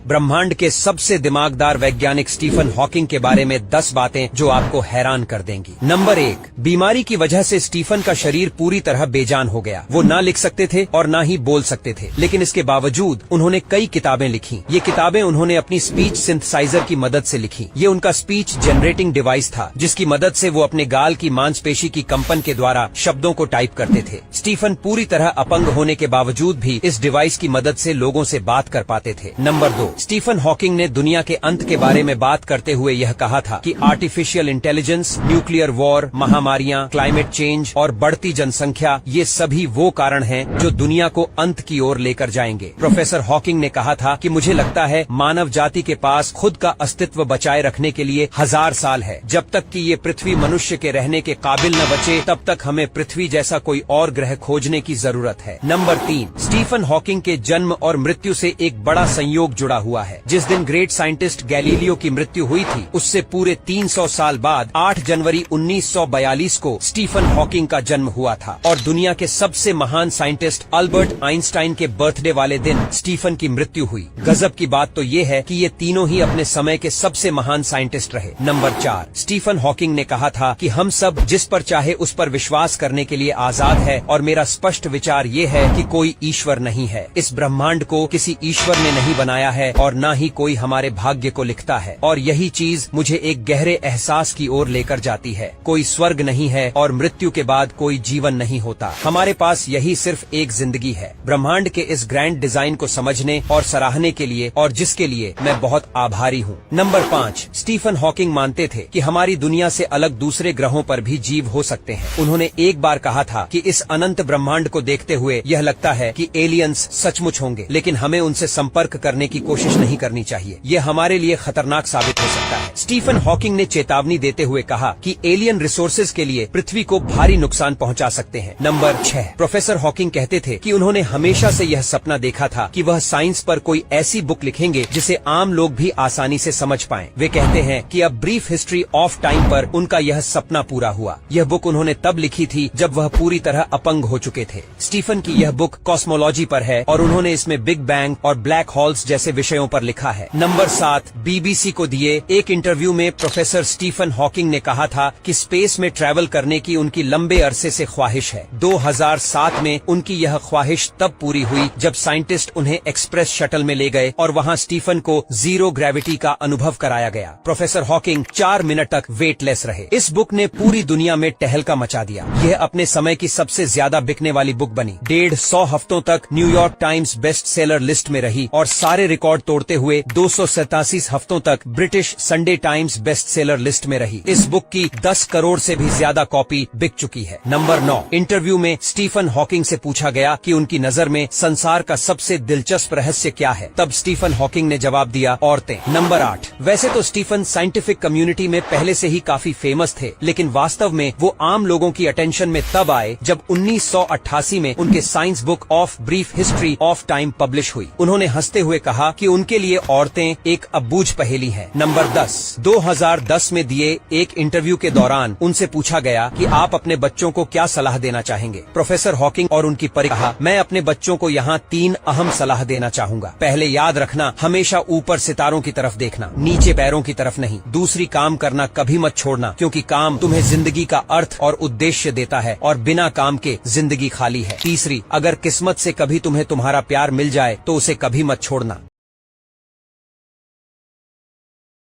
ब्रह्मांड के सबसे दिमागदार वैज्ञानिक स्टीफन हॉकिंग के बारे में 10 बातें जो आपको हैरान कर देंगी। नंबर 1, बीमारी की वजह से स्टीफन का शरीर पूरी तरह बेजान हो गया। वो ना लिख सकते थे और ना ही बोल सकते थे, लेकिन इसके बावजूद उन्होंने कई किताबें लिखी। ये किताबें उन्होंने अपनी स्पीच सिंथेसाइजर की मदद से लिखी। ये उनका स्पीच जनरेटिंग डिवाइस था, जिसकी मदद से वो अपने गाल की मांसपेशी की कंपन के द्वारा शब्दों को टाइप करते थे। स्टीफन पूरी तरह अपंग होने के बावजूद भी इस डिवाइस की मदद से लोगों से बात कर पाते थे। नंबर 2, स्टीफन हॉकिंग ने दुनिया के अंत के बारे में बात करते हुए यह कहा था कि आर्टिफिशियल इंटेलिजेंस, न्यूक्लियर वॉर, महामारियां, क्लाइमेट चेंज और बढ़ती जनसंख्या, ये सभी वो कारण हैं जो दुनिया को अंत की ओर लेकर जाएंगे। प्रोफेसर हॉकिंग ने कहा था कि मुझे लगता है मानव जाति के पास खुद का अस्तित्व बचाए रखने के लिए 1000 साल है। जब तक कि ये पृथ्वी मनुष्य के रहने के काबिल न बचे, तब तक हमें पृथ्वी जैसा कोई और ग्रह खोजने की जरूरत है। नंबर 3, स्टीफन हॉकिंग के जन्म और मृत्यु से एक बड़ा संयोग जुड़ा हुआ है। जिस दिन ग्रेट साइंटिस्ट गैलीलियो की मृत्यु हुई थी, उससे पूरे 300 साल बाद 8 जनवरी 1942 को स्टीफन हॉकिंग का जन्म हुआ था। और दुनिया के सबसे महान साइंटिस्ट अल्बर्ट आइंस्टाइन के बर्थडे वाले दिन स्टीफन की मृत्यु हुई। गजब की बात तो ये है कि ये तीनों ही अपने समय के सबसे महान साइंटिस्ट रहे। नंबर 4, स्टीफन हॉकिंग ने कहा था कि हम सब जिस पर चाहे उस पर विश्वास करने के लिए आजाद है, और मेरा स्पष्ट विचार ये है कि कोई ईश्वर नहीं है। इस ब्रह्मांड को किसी ईश्वर ने नहीं बनाया है और न ही कोई हमारे भाग्य को लिखता है, और यही चीज मुझे एक गहरे एहसास की ओर लेकर जाती है। कोई स्वर्ग नहीं है और मृत्यु के बाद कोई जीवन नहीं होता। हमारे पास यही सिर्फ एक जिंदगी है। ब्रह्मांड के इस ग्रैंड डिजाइन को समझने और सराहने के लिए, और जिसके लिए मैं बहुत आभारी हूँ। नंबर 5, स्टीफन हॉकिंग मानते थे कि हमारी दुनिया से अलग दूसरे ग्रहों पर भी जीव हो सकते हैं। उन्होंने एक बार कहा था कि इस अनंत ब्रह्मांड को देखते हुए यह लगता है कि एलियंस सचमुच होंगे, लेकिन हमें उनसे संपर्क करने की कोशिश नहीं करनी चाहिए। ये हमारे लिए खतरनाक साबित हो सकता है। स्टीफन हॉकिंग ने चेतावनी देते हुए कहा कि एलियन रिसोर्सेज के लिए पृथ्वी को भारी नुकसान पहुंचा सकते हैं। नंबर 6, प्रोफेसर हॉकिंग कहते थे कि उन्होंने हमेशा से यह सपना देखा था कि वह साइंस पर कोई ऐसी बुक लिखेंगे जिसे आम लोग भी आसानी से समझ पाएं। वे कहते हैं कि अब ब्रीफ हिस्ट्री ऑफ टाइम पर उनका यह सपना पूरा हुआ। यह बुक उन्होंने तब लिखी थी जब वह पूरी तरह अपंग हो चुके थे। स्टीफन की यह बुक कॉस्मोलॉजी पर है और उन्होंने इसमें बिग बैंग और ब्लैक होल्स जैसे विषयों पर लिखा है। नंबर 7, बीबीसी को दिए एक इंटरव्यू में प्रोफेसर स्टीफन हॉकिंग ने कहा था कि स्पेस में ट्रैवल करने की उनकी लंबे अरसे से ख्वाहिश है। 2007 में उनकी यह ख्वाहिश तब पूरी हुई जब साइंटिस्ट उन्हें एक्सप्रेस शटल में ले गए और वहां स्टीफन को जीरो ग्रेविटी का अनुभव कराया गया। प्रोफेसर हॉकिंग 4 मिनट तक वेटलेस रहे। इस बुक ने पूरी दुनिया में टहलका मचा दिया। यह अपने समय की सबसे ज्यादा बिकने वाली बुक बनी। 150 हफ्तों तक New York times best seller list में रही और सारे रिकॉर्ड तोड़ते हुए 287 हफ्तों तक British Sunday times best seller list में रही। इस बुक की 10 करोड़ से भी ज्यादा कॉपी बिक चुकी है। नंबर 9, इंटरव्यू में स्टीफन हॉकिंग से पूछा गया कि उनकी नजर में संसार का सबसे दिलचस्प रहस्य क्या है। तब स्टीफन हॉकिंग ने जवाब दिया, औरतें। नंबर 8, वैसे तो स्टीफन साइंटिफिक कम्युनिटी में पहले से ही काफी फेमस थे, लेकिन वास्तव में वो आम लोगों की अटेंशन में तब आए जब 1988 में उनके science book of brief history of time publish हुई। उन्होंने हंसते हुए कहा कि उनके लिए औरतें एक अबूझ पहेली हैं। नंबर 10, 2010 में दिए एक इंटरव्यू के दौरान उनसे पूछा गया कि आप अपने बच्चों को क्या सलाह देना चाहेंगे। प्रोफेसर हॉकिंग और उनकी परी कहा, मैं अपने बच्चों को यहाँ 3 अहम सलाह देना चाहूंगा। पहले, याद रखना, हमेशा ऊपर सितारों की तरफ देखना, नीचे पैरों की तरफ नहीं। दूसरी, काम करना कभी मत छोड़ना, क्योंकि काम तुम्हें जिंदगी का अर्थ और उद्देश्य देता है और बिना काम के जिंदगी खाली है। तीसरी, अगर किस्मत से कभी तुम्हें तुम्हारा प्यार मिल जाए तो उसे कभी मत छोड़ना।